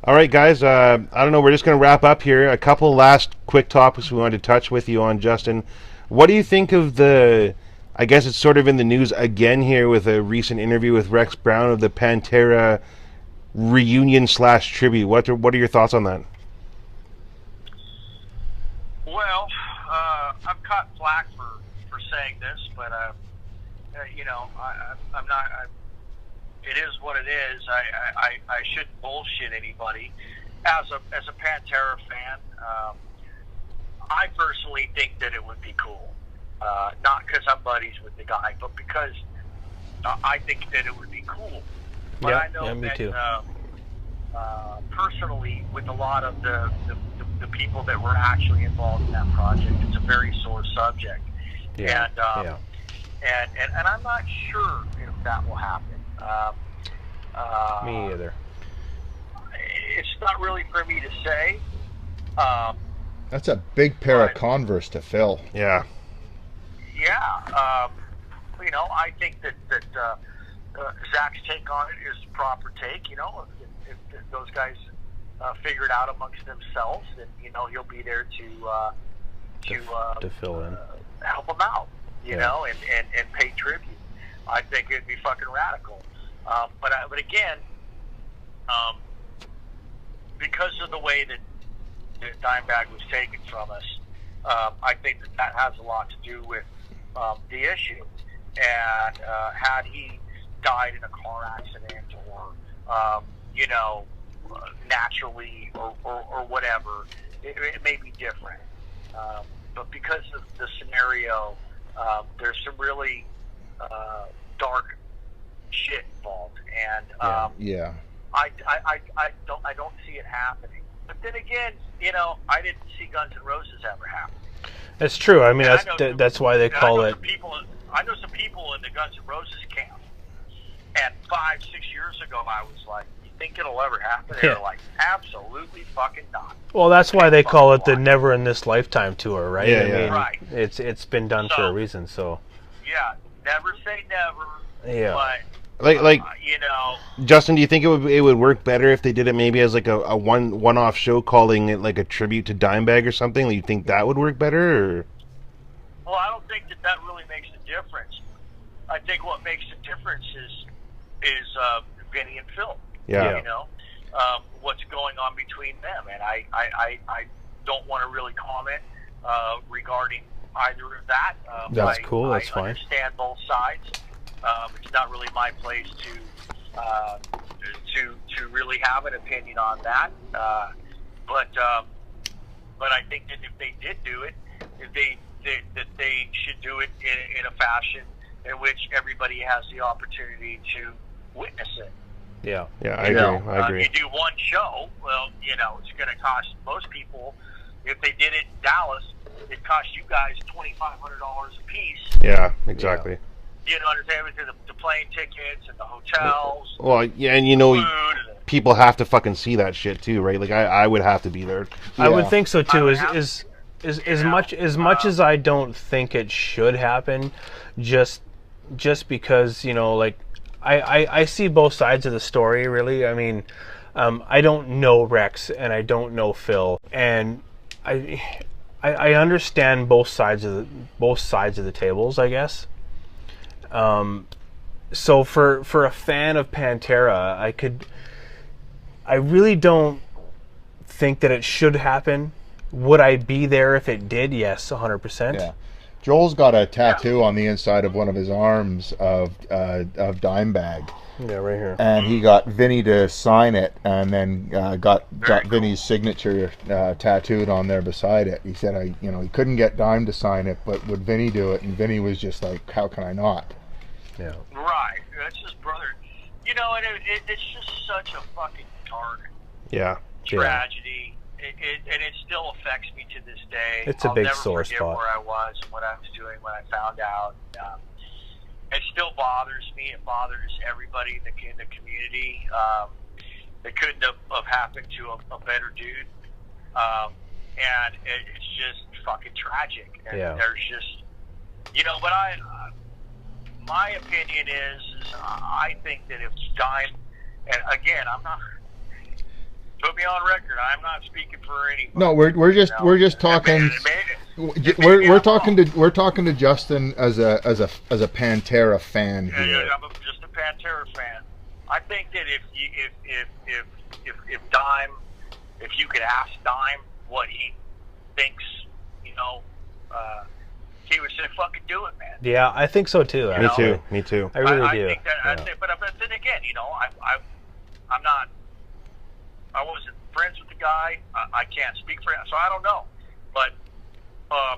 All right, guys. I don't know. We're just going to wrap up here. A couple last quick topics we wanted to touch with you on, Justin. What do you think of the? I guess it's sort of in the news again here with a recent interview with Rex Brown of the Pantera Reunion / tribute. What are your thoughts on that? Well, I've caught flack for saying this, but you know, I'm not. It is what it is. I shouldn't bullshit anybody. As a Pantera fan, I personally think that it would be cool. Not because I'm buddies with the guy, but because I think that it would be cool. But I know me that too. Personally, with a lot of the people that were actually involved in that project, it's a very sore subject. And I'm not sure if that will happen. Me either. It's not really for me to say. That's a big pair of Converse to fill. Yeah. Yeah. You know, I think that Zach's take on it is the proper take. You know, if those guys figure it out amongst themselves, then you know he'll be there to fill in, help them out. You know, and pay tribute. I think it'd be fucking radical. But again, because of the way that Dimebag was taken from us, I think that has a lot to do with the issue. And had he died in a car accident or, you know, naturally or whatever, it may be different. But because of the scenario, there's some really dark shit involved, and I don't see it happening. But then again, you know, I didn't see Guns N' Roses ever happen. That's true. I mean, that's why they call it. I know some people in the Guns N' Roses camp, and 5-6 years ago, I was like, "You think it'll ever happen?" And they're like, "Absolutely fucking not." Well, that's why they call it the Never in This Lifetime tour, right? Yeah, I mean, right. It's been done for a reason. So yeah, never say never. Yeah. But like you know, Justin, do you think it would work better if they did it maybe as like a one-off show, calling it like a tribute to Dimebag or something? You think that would work better? Or? Well, I don't think that really makes a difference. I think what makes the difference is Vinny and Phil. Yeah. You know, what's going on between them, and I don't want to really comment regarding either of that. That's cool. That's fine. I understand both sides. It's not really my place to really have an opinion on that. But I think that if they did do it, that they should do it in a fashion in which everybody has the opportunity to witness it. Yeah. Yeah, I agree. You do one show, well, you know, it's going to cost most people. If they did it in Dallas, it cost you guys $2,500 a piece. Yeah, exactly. Yeah. You know, understand the plane tickets and the hotels. Well, yeah, and you know, food, people have to fucking see that shit too, right? Like I would have to be there. Yeah. I would think so too. As much as I don't think it should happen, just because, you know, like I see both sides of the story, really. I mean, I don't know Rex and I don't know Phil, and I understand both sides of the tables, I guess. So for a fan of Pantera, I really don't think that it should happen. Would I be there if it did? Yes, 100%. Yeah. Joel's got a tattoo on the inside of one of his arms of Dimebag. Yeah, right here. And he got Vinny to sign it, and then got Vinny's signature tattooed on there beside it. He said, he couldn't get Dime to sign it, but would Vinny do it? And Vinny was just like, "How can I not?" Yeah. Right. That's his brother. You know, and it's just such a fucking dark tragedy. And it still affects me to this day. It's a big sore spot. I'll never forget where I was and what I was doing when I found out. It still bothers me. It bothers everybody in the community. It couldn't have happened to a better dude. And it's just fucking tragic. And there's just, you know, but my opinion is I think that if Dime, and again, I'm not, Put me on record. I'm not speaking for anybody. No, we're just talking. We're talking to Justin as a Pantera fan here. Yeah, I'm just a Pantera fan. I think that if Dime, if you could ask Dime what he thinks, he would say, "Fucking do it, man." Yeah, I think so too. Me too. I really do. I think that, but then again, I'm not. I wasn't friends with the guy. I can't speak for him, so I don't know. But I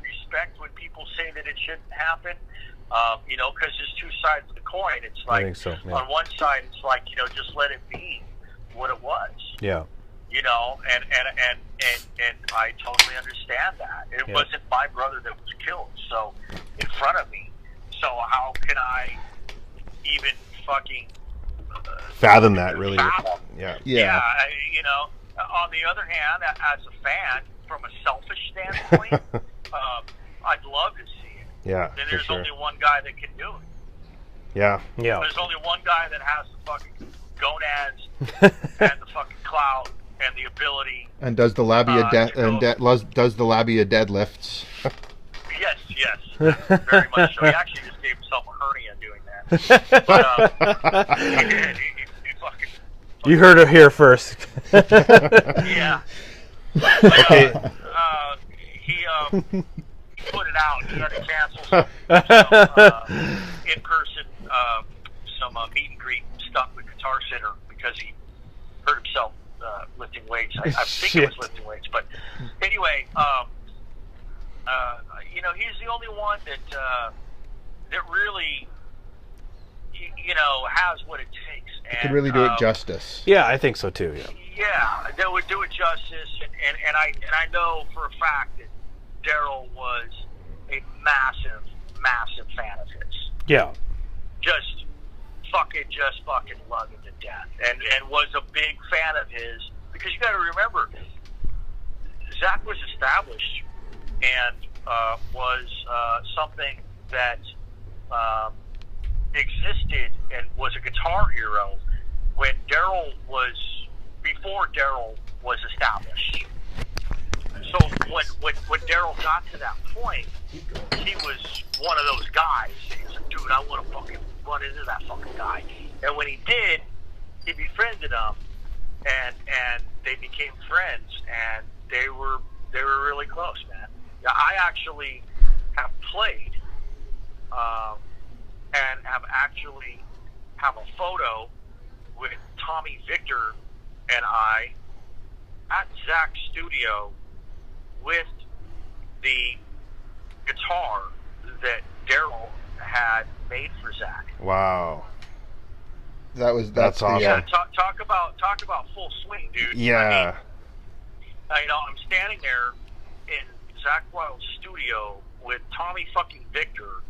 respect when people say that it shouldn't happen. Because there's two sides of the coin. It's like, I think so, yeah. On one side, it's like, just let it be what it was. Yeah. And I totally understand that. It wasn't my brother that was killed, so in front of me. So how can I even fucking fathom that? Really? Yeah. On the other hand, as a fan, from a selfish standpoint, I'd love to see it. Yeah. Then there's only one guy that can do it. Yeah. Yeah. There's only one guy that has the fucking gonads and the fucking clout and the ability. And does the labia does the labia deadlifts? Yes, very much so. He actually just gave himself a hernia doing that. But he fucking. You heard it here first. Yeah. Okay. He put it out. He had to cancel some in-person some meet and greet stuff with Guitar Center because he hurt himself lifting weights. I think it was lifting weights, but anyway, he's the only one that really has what it takes. And, could really do it justice. Yeah, I think so too. Yeah. Yeah, that would do it justice, and I know for a fact that Daryl was a massive fan of his. Yeah. Just fucking loved him to death, and was a big fan of his, because you got to remember, Zach was established and was something that existed and was a guitar hero before Daryl was established. So when Daryl got to that point, he was one of those guys. He was like, dude, I want to fucking run into that fucking guy. And when he did, he befriended him, and they became friends, and they were really close, man. Yeah, I actually have played, and have a photo with Tommy Victor and I at Zach's studio with the guitar that Daryl had made for Zach. Wow. That's awesome. Yeah, talk about full swing, dude. Yeah. I'm standing there in Zach Wild's studio with Tommy fucking Victor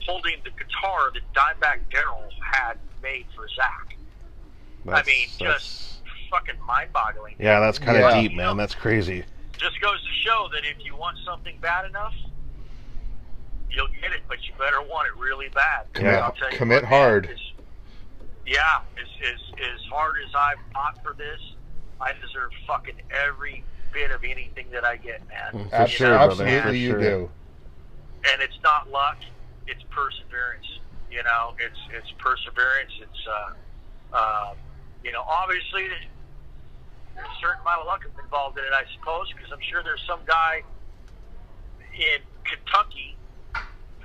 holding the guitar that Dimebag Daryl had made for Zach. Just fucking mind-boggling. Yeah, that's kind of deep, man. That's crazy. Just goes to show that if you want something bad enough, you'll get it, but you better want it really bad. Yeah, I'll tell you commit hard. As hard as I've fought for this, I deserve fucking every bit of anything that I get, man. Absolutely, you do. And it's not luck; it's perseverance. It's perseverance. It's obviously there's a certain amount of luck involved in it, I suppose, because I'm sure there's some guy in Kentucky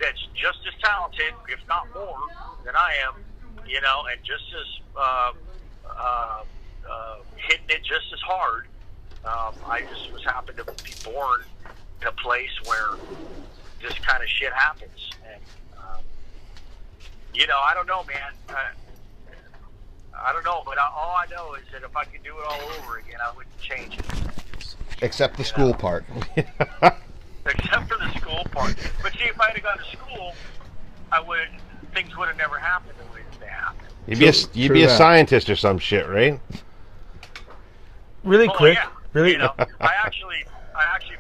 that's just as talented, if not more, than I am, and just as hitting it just as hard. I just was happened to be born in a place where this kind of shit happens, and I don't know, man. I don't know, but all I know is that if I could do it all over again, I wouldn't change it. Except the school part. Except for the school part. But see, if I had gone to school, things would have never happened the way that they happened. You'd be a scientist or some shit, right? Really quick. Yeah. Really. I actually,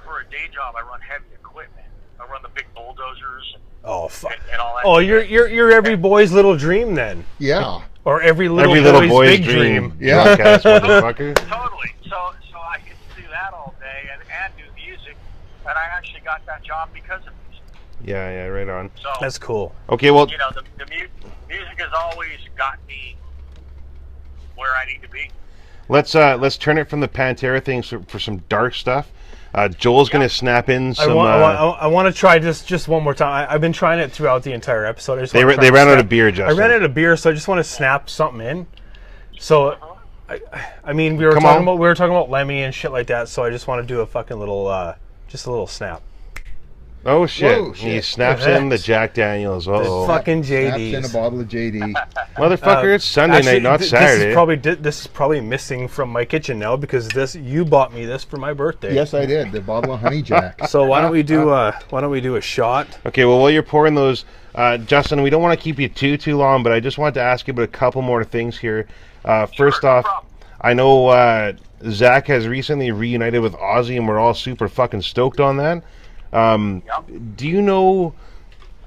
for a day job, I run heavy equipment. I run the big bulldozers. Oh fuck! And all that. Oh, you're every boy's little dream then. Yeah. Or every little boy's big dream. Yeah. Drunk-ass motherfucker. Totally. So I could do that all day and do music, and I actually got that job because of music. Yeah, right on. So That's cool. Okay, well, you know, the music has always got me where I need to be. let's turn it from the Pantera thing for some dark stuff. Joel's gonna snap in some. I want to try this just one more time. I've been trying it throughout the entire episode. I just they wanna try they and ran out snap- of beer, Justin. I ran out of beer, so I just want to snap something in. So, I mean, we were Come talking on. about Lemmy and shit like that. So I just want to do a fucking little, just a little snap. Oh shit! Whoa, He shit. snaps in the Jack Daniels. Oh, Fucking Snaps in a JD's. bottle of JD. motherfucker! It's Sunday Actually, night, not Saturday. This is probably missing from my kitchen now because you bought me this for my birthday. Yes, I did. The bottle of Honey Jack. So why don't we do a shot? Okay, well, while you're pouring those, Justin, we don't want to keep you too long, but I just wanted to ask you about a couple more things here. First no off, problem. I know Zach has recently reunited with Ozzy, and we're all super fucking stoked on that. Yep. Do you know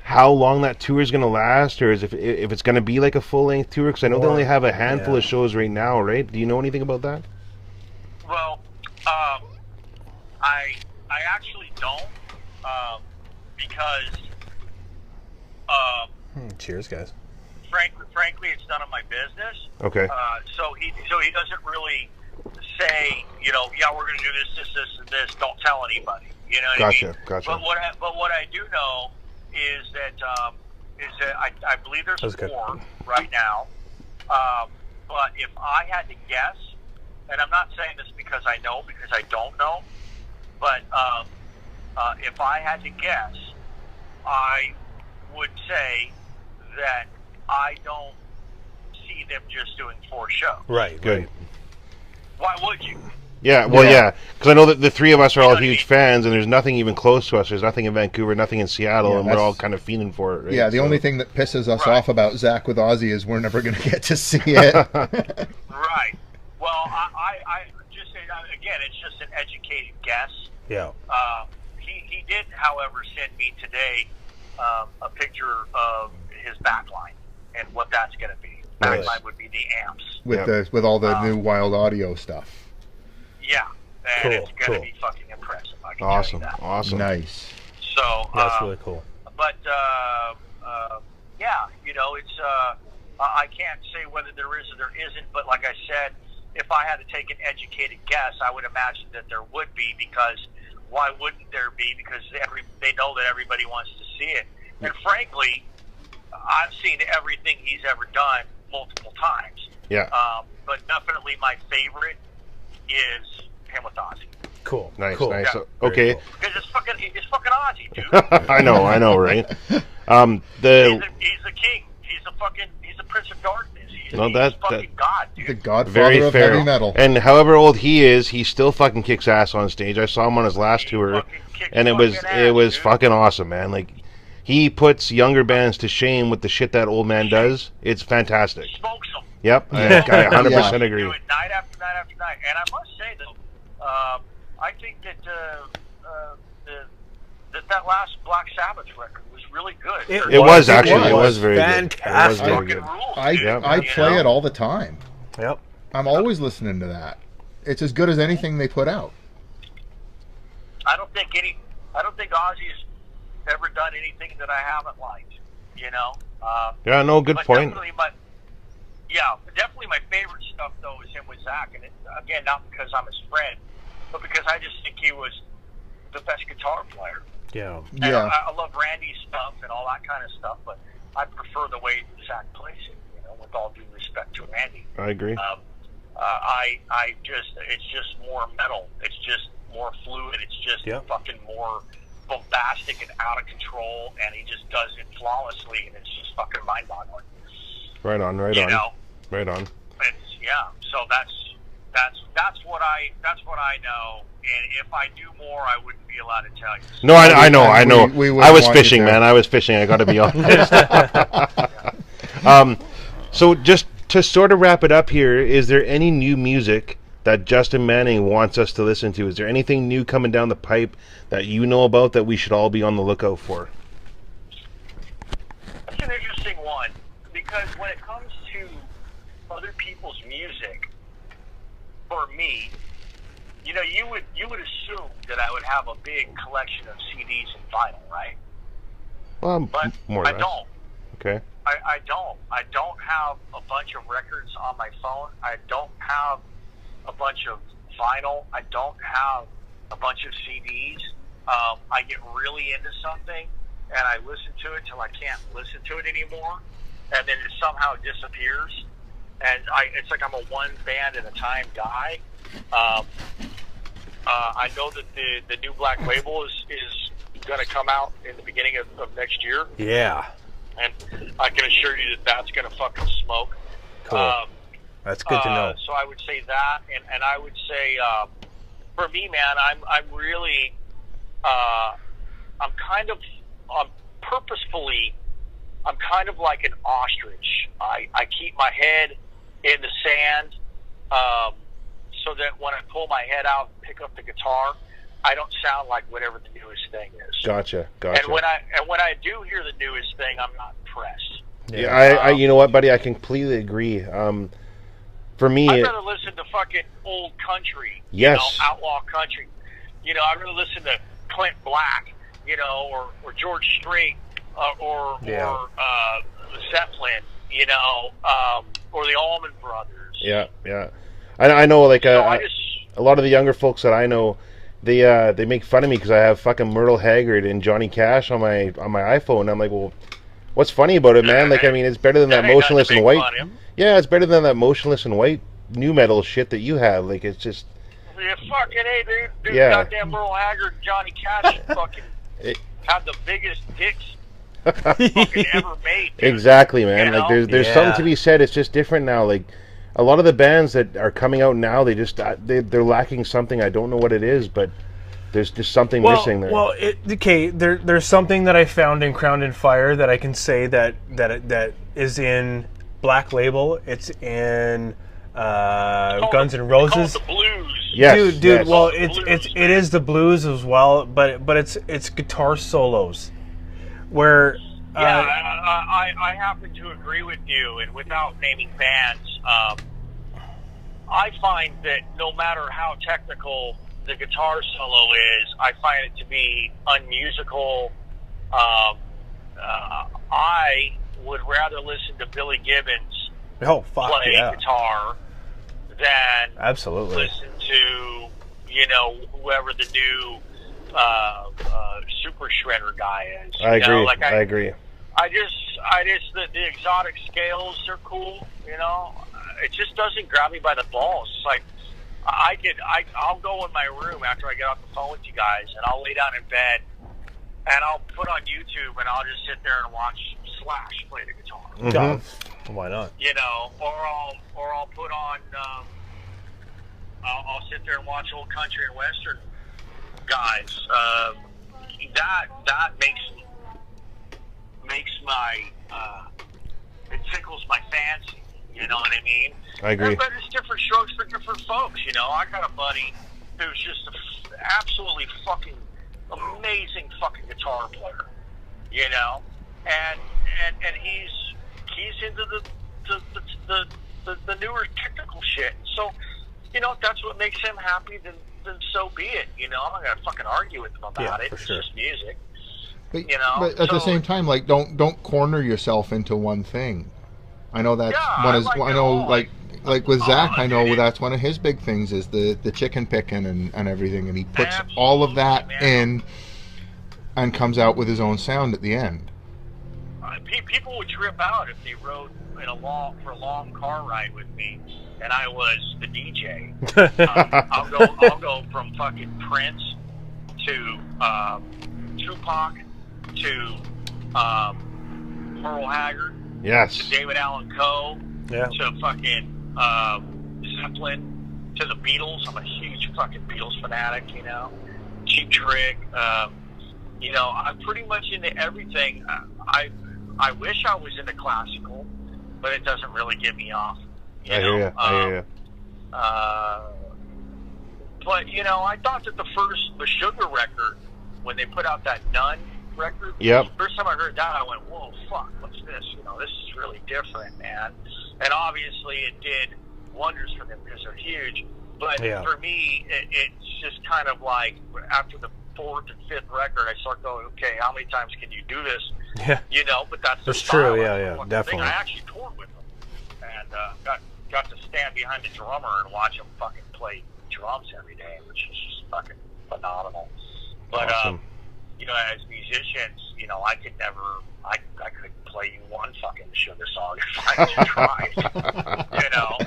how long that tour is going to last, or if it's going to be like a full-length tour? Because I know they only have a handful of shows right now, right? Do you know anything about that? Well, I actually don't, because Cheers, guys. frankly, it's none of my business. Okay. So he doesn't really say, you know, yeah, we're going to do this, and this. Don't tell anybody. You know what I mean? Gotcha. But what I do know is that I believe there's That's good. 4 right now. But if I had to guess, and I'm not saying this because I know, because I don't know, but if I had to guess, I would say that I don't see them just doing 4 shows. Right. Good. Right. Why would you? Yeah, well, yeah, because I know that the three of us are You know all what I huge mean? fans, and there's nothing even close to us. There's nothing in Vancouver, nothing in Seattle, Yeah, and we're that's- all kind of feeling for it. Right? Yeah, the So- only thing that pisses us Right. off about Zach with Ozzy is we're never going to get to see it. Right. Well, I just say, again, it's just an educated guess. Yeah. He did, however, send me today a picture of his backline and what that's going to be. Nice. Backline would be the amps. with all the new wild audio stuff. Yeah, and Cool, it's going to cool. be fucking impressive. I can Awesome, tell you that. awesome. Nice. So, That's really cool. but yeah, you know, it's I can't say whether there is or there isn't, but like I said, if I had to take an educated guess, I would imagine that there would be, because why wouldn't there be? Because they know that everybody wants to see it. And frankly, I've seen everything he's ever done multiple times. Yeah, But definitely my favorite is him with Ozzy. Cool. nice, Cool. nice. Yeah. So- Very okay, cool. Because it's fucking Ozzy, dude. I know, right? He's The the king. He's the Prince of Darkness. He's, No, he's that- fucking God, dude. The godfather very of fair, heavy metal. and however old he is, he still fucking kicks ass on stage. I saw him on his last He tour, fucking kicks and it was fucking ass, dude. fucking awesome, man. Like, he puts younger bands to shame with the shit that old man does. It's fantastic. Smokes them. Yep, I 100% agree. Do it night after night after night. And I must say though, I think that that last Black Sabbath record was really good. It was actually. It was very fantastic. good. It was very fucking good. rules, dude, Yeah. I you play know? it all the time. Yep. I'm always listening to that. It's as good as anything they put out. I don't think Ozzy's ever done anything that I haven't liked. You know. Yeah, no, good But point. definitely my favorite stuff though is him with Zach, and again, not because I'm his friend, but because I just think he was the best guitar player. Yeah. And Yeah. I love Randy's stuff and all that kind of stuff, but I prefer the way Zach plays it. You know, with all due respect to Randy, I agree. it's just more metal. It's just more fluid. It's just Yep. fucking more bombastic and out of control, and he just does it flawlessly, and it's just fucking mind-boggling. Right on, right You on, know, right on. so that's what I know, and if I knew more, I wouldn't be allowed to tell you. No, I know. We I was wouldn't want you fishing, to. man. I was fishing. I got to be honest. So just to sort of wrap it up here, is there any new music that Justin Manning wants us to listen to? Is there anything new coming down the pipe that you know about that we should all be on the lookout for? That's an interesting one, because when it comes to other people's music, for me, you know, you would assume that I would have a big collection of CDs and vinyl, right? But more or I less. don't. Okay. I don't. I don't have a bunch of records on my phone. I don't have a bunch of vinyl. I don't have a bunch of CDs. I get really into something, and I listen to it till I can't listen to it anymore, and then it somehow disappears. And it's like I'm a one band at a time guy. I know that the new Black Label is going to come out in the beginning of next year. Yeah. And I can assure you that that's going to fucking smoke. Cool. That's good to know. So I would say that, and I would say, for me, man, I'm really, I'm kind of, purposefully, I'm kind of like an ostrich. I keep my head in the sand, so that when I pull my head out and pick up the guitar, I don't sound like whatever the newest thing is. Gotcha. And when I do hear the newest thing, I'm not impressed. Yeah, I you know what, buddy? I completely agree. For me, I'd rather listen to fucking old country, yes, you know, outlaw country. You know, I'd rather listen to Clint Black, you know, or George Strait, or Zeppelin, you know, or the Allman Brothers. Yeah. I know, like So a lot of the younger folks that I know, they make fun of me because I have fucking Myrtle Haggard and Johnny Cash on my iPhone. And I'm like, well, what's funny about it, man? Like, I mean, it's better than that Motionless in White. Yeah, it's better than that Motionless in White new metal shit that you have. Like, it's just. Yeah, fucking hey, dude. Yeah. Goddamn Myrtle Haggard and Johnny Cash fucking have the biggest dicks fucking ever made. Dude. Exactly, man. You know? Like, there's something to be said. It's just different now. Like, a lot of the bands that are coming out now, they're lacking something. I don't know what it is, but there's just something missing there. Well, there's something that I found in Crowned in Fire that I can say that is in Black Label. It's in Guns N' Roses. The blues. Yes, dude. yes. Well, it is the blues as well, but it's guitar solos, where. I happen to agree with you, and without naming bands, I find that no matter how technical the guitar solo is, I find it to be unmusical. I would rather listen to Billy Gibbons play guitar than absolutely listen to, you know, whoever the new Super Shredder guy is. I agree. I just the exotic scales are cool, you know. It just doesn't grab me by the balls. It's like I'll go in my room after I get off the phone with you guys, and I'll lay down in bed, and I'll put on YouTube, and I'll just sit there and watch Slash play the guitar. Mm-hmm. Why not? You know, or I'll put on. I'll sit there and watch old country and western guys. That makes my it tickles my fancy, you know what I mean? I agree. But it's different strokes for different folks, you know. I got a buddy who's just an absolutely fucking amazing fucking guitar player, you know, and he's into the newer technical shit. So, you know, if that's what makes him happy, then so be it. You know, I'm not gonna fucking argue with him about it. It's just music. But, you know, but at the same time, like, don't corner yourself into one thing. I know that's I know, like with Zach, I know that's one of his big things is the chicken picking and everything, and he puts all of that in and comes out with his own sound at the end. People would trip out if they rode for a long car ride with me, and I was the DJ. I'll go from fucking Prince to Tupac to Merle Haggard, yes, to David Allan Coe, yeah, to fucking Zeppelin, to the Beatles. I'm a huge fucking Beatles fanatic, you know. Cheap Trick, you know. I'm pretty much into everything. I wish I was into classical, but it doesn't really get me off. I hear you. But, you know, I thought that the Sugar record, when they put out that Nun record. Yep. First time I heard that, I went, "Whoa, fuck! What's this? You know, this is really different, man." And obviously, it did wonders for them because they're huge. But for me, it's just kind of like after the 4th and 5th record, I start going, "Okay, how many times can you do this?" Yeah. You know, but that's true. Yeah, definitely. I actually toured with them and got to stand behind the drummer and watch him fucking play drums every day, which is just fucking phenomenal. But awesome. you know, as musicians, you know, I couldn't play you one fucking sugar song if I tried. You know,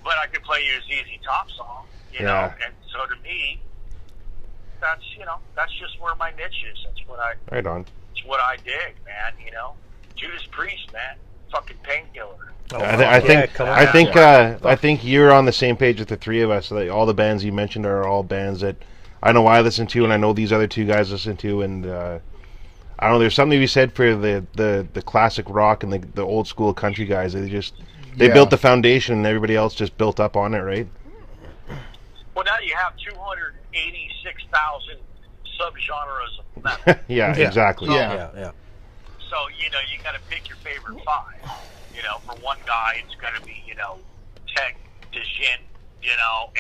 but I could play you a ZZ Top song. You know, and so to me, that's just where my niche is. That's what I. Right on. It's what I dig, man. You know, Judas Priest, man, fucking Painkiller. I think you're on the same page with the three of us. So that all the bands you mentioned are all bands that I know I listen to, and I know these other two guys listen to, and I don't know. There's something to be said for the classic rock and the old school country guys. They built the foundation, and everybody else just built up on it, right? Well, now you have 286,000 subgenres of metal. Yeah, exactly. So, yeah. So you got to pick your favorite 5. You know, for one guy, it's going to be Tech, Dejin,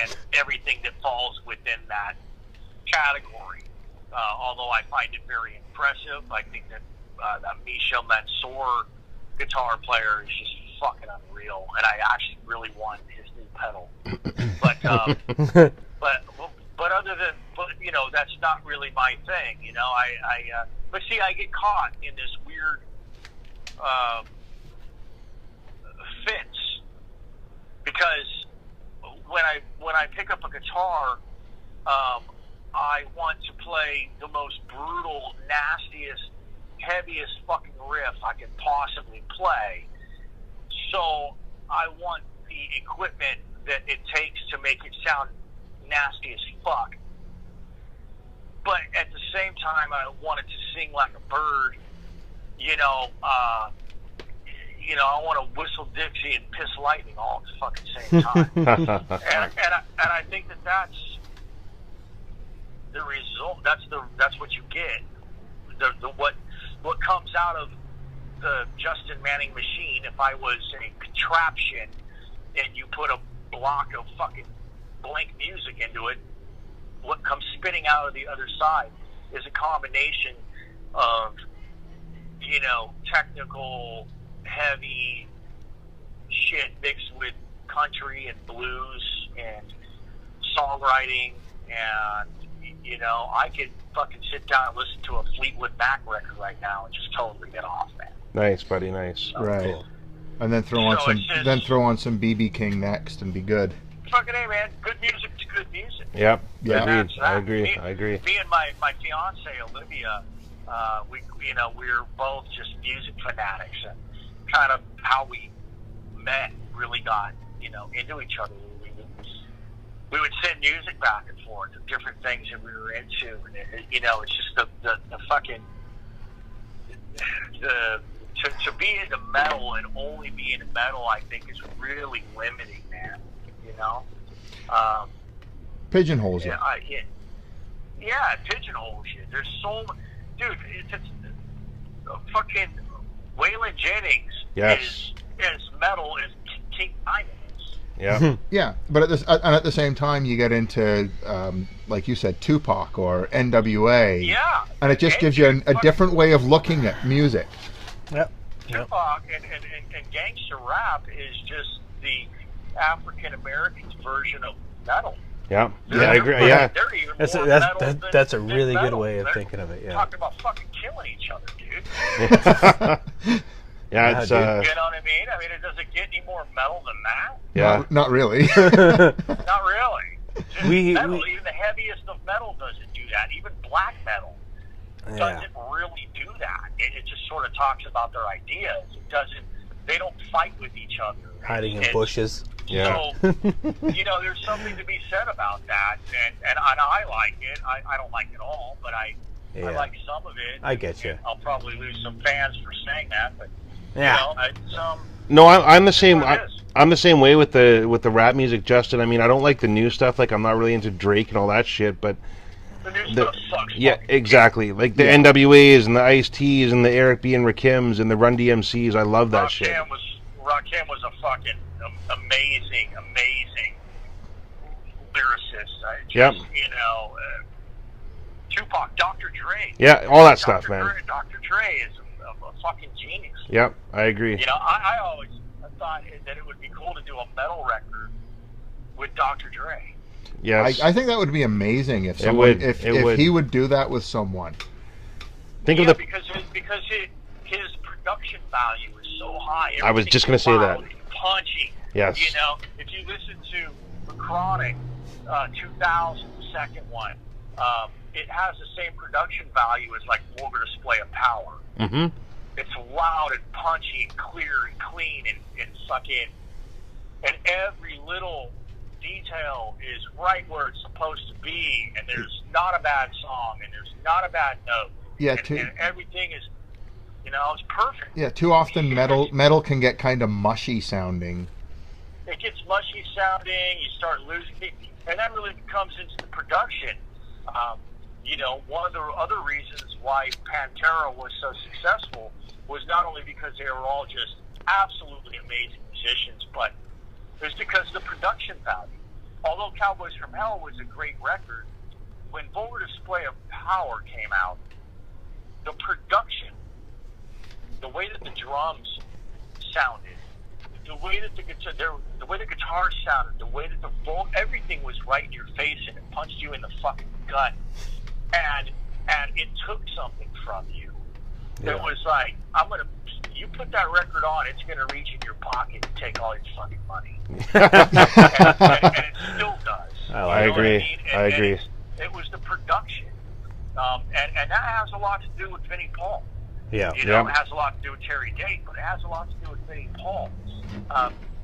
and everything that falls within that category. Although I find it very impressive, I think that that Misha Mansour guitar player is just fucking unreal, and I actually really want his new pedal. But but other than that's not really my thing. But see, I get caught in this weird fence because when I pick up a guitar, I want to play the most brutal, nastiest, heaviest fucking riff I can possibly play. So I want the equipment that it takes to make it sound nasty as fuck. But at the same time, I want it to sing like a bird. I want to whistle Dixie and piss lightning all at the fucking same time. and I think that's the result. That's what you get. What comes out of the Justin Manning machine, if I was a contraption and you put a block of fucking blank music into it, what comes spitting out of the other side is a combination of technical heavy shit mixed with country and blues and songwriting, and I could fucking sit down and listen to a Fleetwood Mac record right now and just totally get off, man. Nice, buddy, nice. Right. Cool. And then throw on some BB King next and be good. Fucking A, man. Good music to good music. Yep. Yeah. Agreed. I agree. Me and my fiance Olivia, we're both just music fanatics, and kind of how we met really got into each other. We would send music back and forth of different things that we were into, and it's just the fucking to be into metal and only be into metal, I think, is really limiting, man. Pigeonholes you. Yeah, it pigeonholes you. There's so much, dude. It's fucking Waylon Jennings is as metal as King Diamond is. Yeah. Yeah, but at the same time, you get into like you said, Tupac or NWA. Yeah. And it just gives you a different way of looking at music. Yep. Tupac and gangster rap is just the African Americans version of metal. Yeah, I agree. Yeah, they're even that's a really good metal. way of They're thinking of it. Yeah, talking about fucking killing each other, dude. Yeah, it's you know what I mean? Does it get any more metal than that? Yeah, not really. Not really. Metal, even the heaviest of metal doesn't do that. Even black metal doesn't really do that. It just sort of talks about their ideas. It doesn't. They don't fight with each other. Hiding in bushes. Yeah. So, there's something to be said about that, and I like it. I don't like it all, but I like some of it. I get you. I'll probably lose some fans for saying that, but no, I'm the same. I'm the same way with the rap music, Justin. I don't like the new stuff. Like, I'm not really into Drake and all that shit, but The new stuff sucks. Yeah, fucking exactly. Like the NWAs and the Ice-T's and the Eric B. and Rakims and the Run DMCs. I love that shit. Rakim was a fucking amazing lyricist. Yep. You know, Tupac, Dr. Dre. Yeah, all that stuff, man. Dr. Dre is a fucking genius. Yep, I agree. You know, I always thought that it would be cool to do a metal record with Dr. Dre. Yes. I think that would be amazing if he would do that with someone. Think of the because his production value is so high. I was just going to say that. Punchy. Yes. You know, if you listen to the Chronic 2000, the second one, it has the same production value as like Vulgar Display of Power. Mm-hmm. It's loud and punchy and clear and clean and fucking, and every little detail is right where it's supposed to be, and there's not a bad song, and there's not a bad note. Yeah, and everything is, you know, it's perfect. Yeah, too often metal can get kind of mushy sounding. It gets mushy sounding. You start losing it, and that really comes into the production. You know, one of the other reasons why Pantera was so successful was not only because they were all just absolutely amazing musicians, but it was because of the production value. Although Cowboys from Hell was a great record, when Vulgar Display of Power came out, the production, the way that the drums sounded, the way that the guitar sounded, the way that everything was right in your face and it punched you in the fucking gut, and it took something from you. Yeah. It was like, you put that record on, it's gonna reach in your pocket and take all your fucking money, and it still does. I agree. I agree. It was the production, and that has a lot to do with Vinnie Paul. Yeah, you know, it has a lot to do with Terry Date, but it has a lot to do with Vinnie Paul.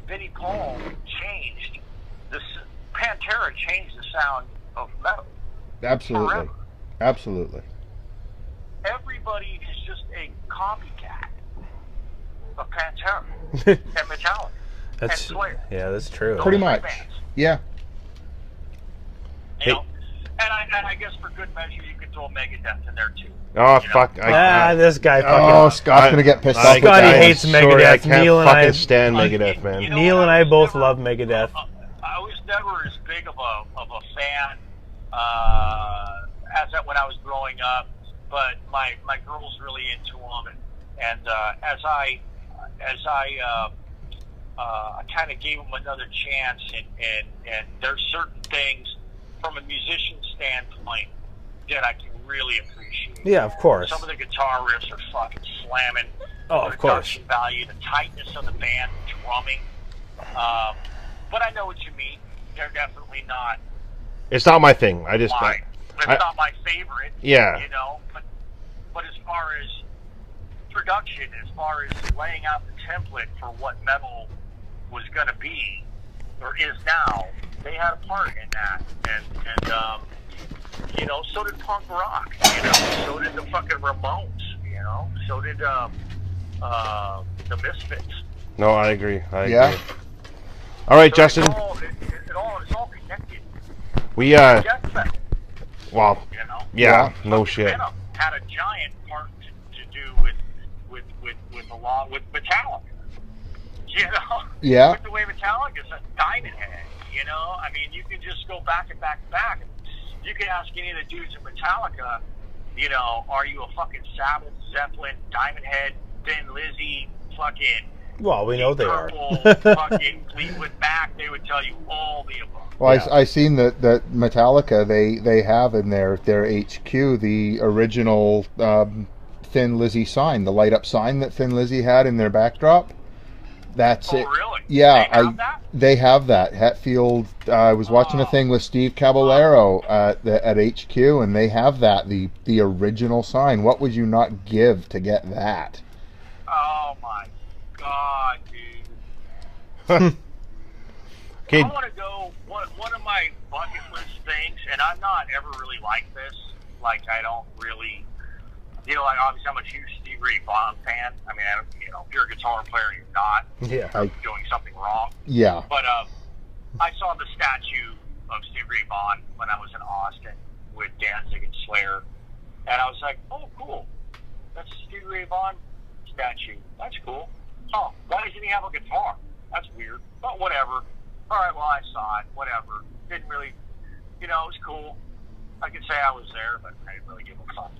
Vinnie Paul changed Pantera changed the sound of metal. Absolutely. Forever. Absolutely. Everybody is just a copycat of Pantera and Metallica and Slayer. Yeah, that's true. Pretty much. Bands. Yeah. You know, and I guess for good measure, you could throw Megadeth in there too. Oh, fuck. This guy Scott's going to get pissed off. Scotty hates Megadeth. I can't fucking stand Megadeth, man. You know, Neil and I both love Megadeth. I was never as big of a fan as that when I was growing up, but my girl's really into them, and as I kind of gave them another chance, and there's certain things from a musician standpoint that I can really appreciate. Yeah, of course. Some of the guitar riffs are fucking slamming. Oh, of course. Production value, the tightness of the band, the drumming. But I know what you mean. They're definitely not. It's not my thing. It's not my favorite. Yeah. You know, but as far as production, as far as laying out the template for what metal was going to be or is now, they had a part in that, and you know, so did punk rock. You know, so did the fucking Ramones. You know, so did the Misfits. No, I agree. Yeah. All right, so Justin. It's all connected. We Death metal, well, you know? yeah, no shit. Venom had a giant part to do with Metallica. You know? Yeah. With the way Metallica's a diamond head. You know? I mean, you can just go back and back and back. You can ask any of the dudes in Metallica, you know, are you a fucking Sabbath, Zeppelin, Diamond Head, Thin Lizzy, fucking... Well, we know they are. Fucking Fleetwood Mac, they would tell you all the above. Well, yeah. I seen that Metallica, they have in their HQ the original Thin Lizzy sign, the light up sign that Thin Lizzy had in their backdrop. That's it. Really? Yeah, they have that. Hatfield. I was watching a thing with Steve Caballero at HQ, and they have that, the original sign. What would you not give to get that? Oh my God, dude. Okay. I want to go. One of my bucket list things, and I'm not ever really like this. Like, I don't really. You know, like, obviously, I'm a huge Steve Ray Vaughan fan. I mean, you know, if you're a guitar player, you're not. Yeah. You're doing something wrong. Yeah. But I saw the statue of Steve Ray Vaughan when I was in Austin with Danzig and Slayer. And I was like, oh, cool. That's Stevie Ray Vaughan statue. That's cool. Oh, why doesn't he have a guitar? That's weird. But whatever. All right, well, I saw it. Whatever. Didn't really, it was cool. I could say I was there, but I didn't really give a fuck,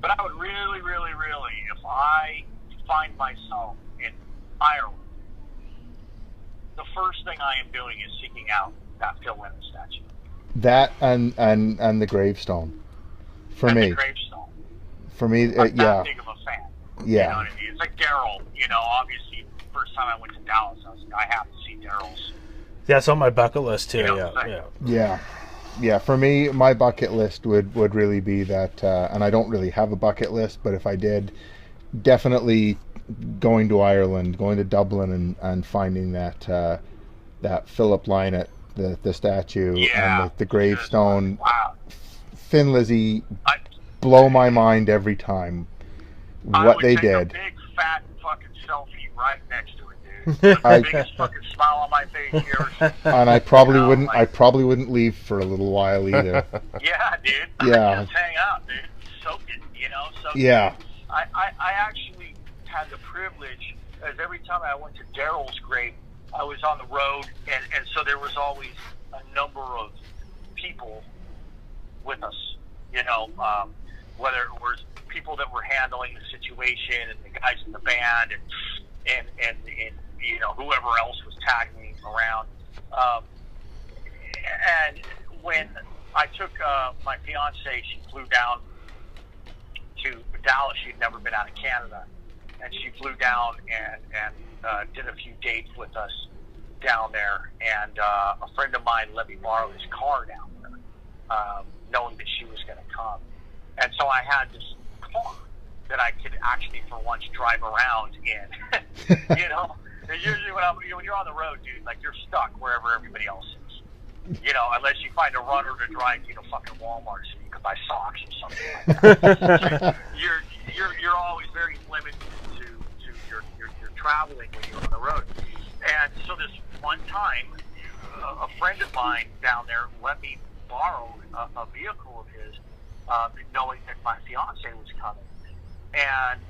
But I would really, really, really, if I find myself in Ireland, the first thing I am doing is seeking out that Phil Lynott statue. That and the gravestone. For and me. The gravestone. For me, I'm yeah. that big of a fan. Yeah. You know what I mean? It's like Daryl. Obviously, first time I went to Dallas, I have to see Daryl's. That's on my bucket list too. Yeah. For me, my bucket list would really be that, and I don't really have a bucket list, but if I did, definitely going to Ireland, going to Dublin, and finding that Philip Lynott, the statue, and the gravestone. Wow. Thin Lizzy blow my mind every time. What they did. I would take a big fat fucking selfie right next to it, dude. With the biggest fucking smile on my face here. And I probably wouldn't. I probably wouldn't leave for a little while either. Yeah, dude. Yeah. Just hang out, dude. Soak it. Soak yeah. it. I actually had the privilege, as every time I went to Daryl's grave, I was on the road, and so there was always a number of people with us. Whether it was people that were handling the situation and the guys in the band and whoever else was tagging me around. And when I took my fiance, she flew down to Dallas. She'd never been out of Canada, and she flew down and did a few dates with us down there. And a friend of mine let me borrow his car down there, knowing that she was going to come. And so I had this car that I could actually, for once, drive around in. Usually when you're on the road, dude, like you're stuck wherever everybody else is. Unless you find a runner to drive you to fucking Walmart so you can buy socks or something like that. you're always very limited to your traveling when you're on the road. And so this one time, a friend of mine down there let me borrow a vehicle of his, knowing that my fiance was coming, and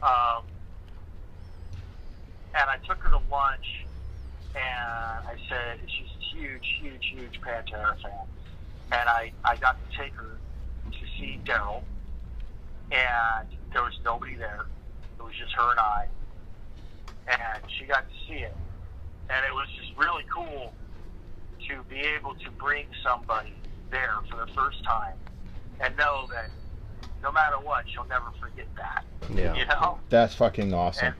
I took her to lunch, and I said she's a huge Pantera fan, and I got to take her to see Daryl, and there was nobody there. It was just her and I, and she got to see it, and it was just really cool to be able to bring somebody there for the first time and know that no matter what, she'll never forget that. Yeah. That's fucking awesome.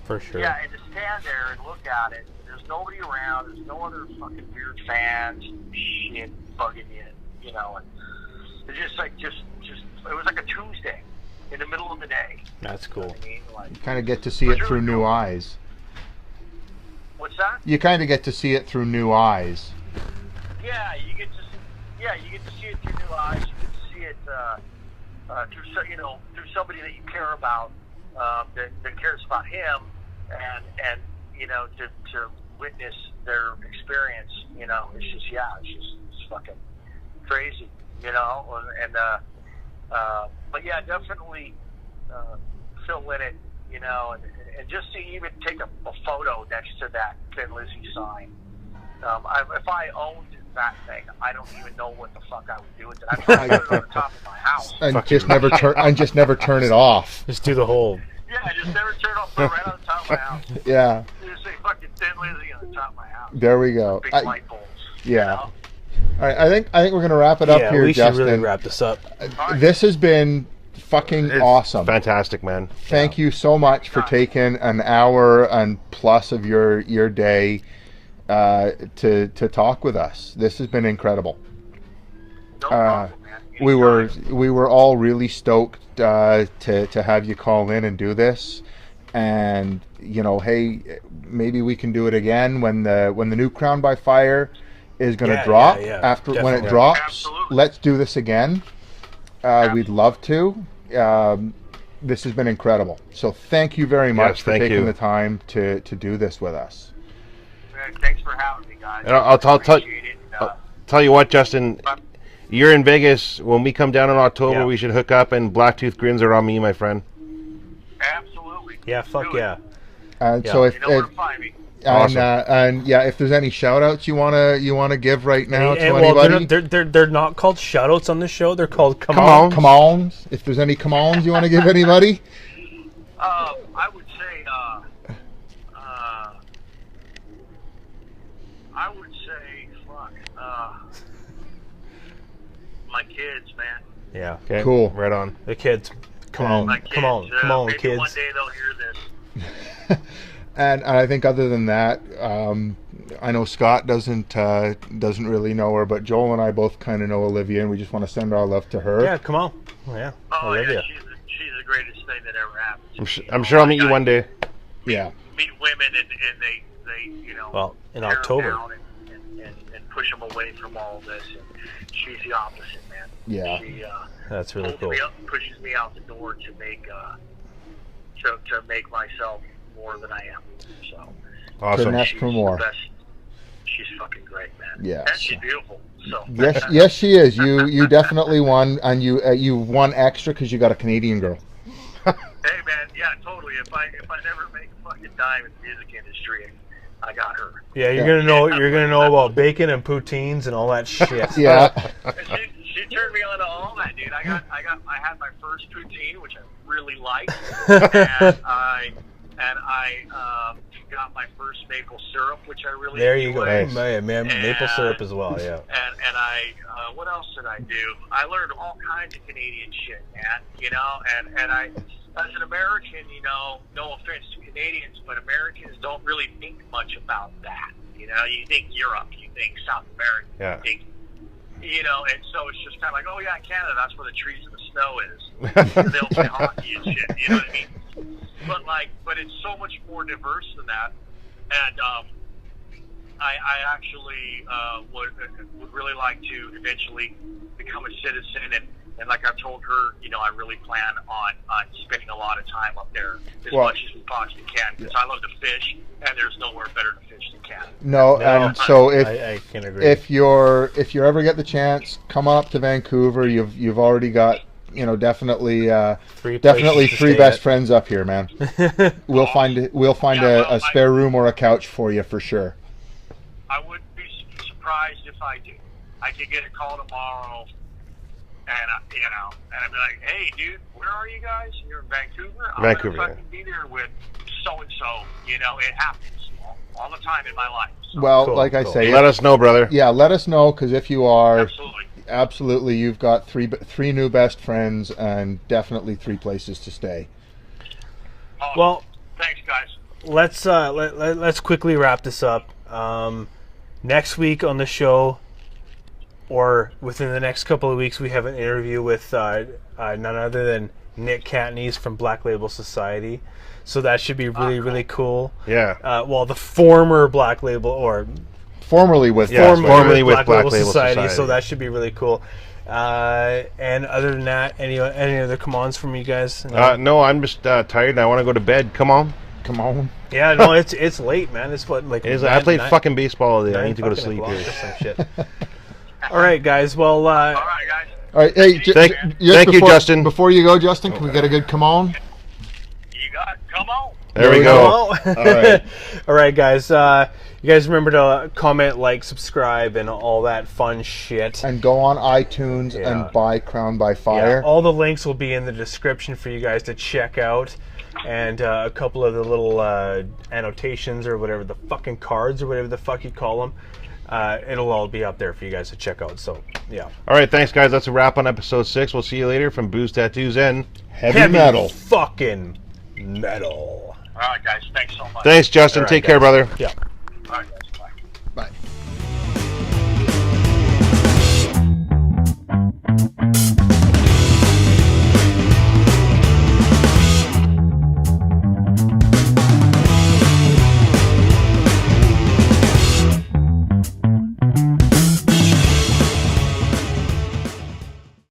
For sure. Yeah, and to stand there and look at it, there's nobody around, there's no other fucking weird fans, shit bugging you, and it's it was like a Tuesday in the middle of the day. That's cool. You kind of get to see it through really new eyes. What's that? You kind of get to see it through new eyes. Yeah, you get to see it through new eyes. You get to see it through somebody that you care about, that cares about him, and to witness their experience. It's fucking crazy, and but yeah, definitely Phil Lynott, and just to even take a photo next to that Thin Lizzy sign. If I owned that thing, I don't even know what the fuck I would do with it. I'd probably put it on the top of my house. And just never turn it off. Just do the whole. Yeah, just never turn it off. Put it right on the top of my house. Yeah. Just say fucking Thin Lizzy on the top of my house. There we go. Big light bulbs. Yeah. All right, I think we're gonna wrap it up here, we Justin. should really wrap this up. This has been fucking awesome. Fantastic, man. Thank you so much for taking an hour and plus of your day to talk with us. This has been incredible. No problem, man. We were all really stoked to have you call in and do this, and hey, maybe we can do it again when the new Crown by Fire is going to drop. After definitely. When it drops, Absolutely. Let's do this again. We'd love to. This has been incredible. So thank you very much for taking the time to do this with us. Thanks for having me, guys. And I'll tell you what, Justin. You're in Vegas. When we come down in October, Yeah. we should hook up, and Blacktooth grins are on me, my friend. Absolutely. Yeah, fuck Do it. yeah. And Yeah. so You know where to find me. Awesome. and yeah, if there's any shout outs you wanna give right now to Well, anybody, they're not called shoutouts on the show. They're called come Come on. on. come on. If there's any come ons you want to give anybody, I would say, my kids, man. Yeah. Okay. Cool. Right on. The kids. Come on. My kids. Come on, maybe kids. one day they'll hear this. and I think other than that, I know Scott doesn't really know her, but Joel and I both kind of know Olivia, and we just want to send our love to her. Yeah, come on. Yeah. Oh, Olivia. yeah, she's the greatest thing that ever happened. I'm sure I'll meet you one day. Yeah. Meet women and they Well, in tear 'em October. down and push them away from all of this. And she's the opposite, man. Yeah. She That's really pulls cool. me up and pushes me out the door to make myself more than I am. So Awesome. Couldn't ask she's for more. the best. She's fucking great, man. Yes. And she's beautiful. So Yes, she is. You definitely won, and you won extra because you got a Canadian girl. Hey, man, yeah, totally. If I never make a fucking dime in the music industry, I got her. Yeah, you're gonna know about bacon and poutines and all that shit. Yeah. She turned me on to all that, dude. I had my first poutine, which I really liked, and I got my first maple syrup, which I really There you go. enjoyed. Man, maple syrup as well. Yeah. And I what else did I do? I learned all kinds of Canadian shit, man. You know, and I, as an American, you know, no offense to Canadians, but Americans don't really think much about that. You know, you think Europe, you think South America, Yeah. you think, you know, and so it's just kind of like, oh yeah, Canada, that's where the trees and the snow is. They'll play hockey and shit. You know what I mean? But it's so much more diverse than that. And I actually would really like to eventually become a citizen, and like I've told her, you know, I really plan on spending a lot of time up there as much as we possibly can, because I love to fish, and there's nowhere better to fish than Canada. No, and so I can agree. if you ever get the chance, come up to Vancouver. You've already got, you know, definitely Three three best friends up here, man. We'll find a spare room or a couch for you for sure. I wouldn't be surprised if I did. I could get a call tomorrow, and I'd be like, "Hey, dude, where are you guys? You're in Vancouver. I'm Vancouver, gonna fucking be there with so and so." You know, it happens all the time in my life. So, Well, Cool, like I cool. say, Let us know, brother. yeah, let us know, because if you are, absolutely. absolutely, you've got three new best friends and definitely 3 places to stay. Awesome. Well, thanks, guys. let's quickly wrap this up. Next week on the show, or within the next couple of weeks, we have an interview with none other than Nick Catney's from Black Label Society. So that should be really cool. Yeah. Well, the former Black Label, or Formerly with Yeah, formerly with Black Label Society. So that should be really cool. And other than that, any other come-ons from you guys? No, I'm just tired and I want to go to bed. Come on. Come on. Yeah, no, it's late, man. It's what, like It is, I played fucking baseball all day. I need to go to 9 sleep o'clock here. or some shit. All right, guys. Well, All right, guys. All right, hey, Thank you, Justin. Before you go, Justin, can we get a good come on? You got it. Come on. There we go. All right. All right, guys. You guys remember to comment, like, subscribe, and all that fun shit. And go on iTunes Yeah. and buy Crown by Fire. Yeah, all the links will be in the description for you guys to check out, and a couple of the little annotations or whatever, the fucking cards or whatever the fuck you call them. It'll all be up there for you guys to check out. So, yeah. All right, thanks, guys. That's a wrap on episode 6. We'll see you later from Booze, Tattoos, and Heavy metal. fucking metal. All right, guys. Thanks so much. thanks, Justin. All right, Take care, guys. brother. Yeah. All right, guys. Bye. Bye.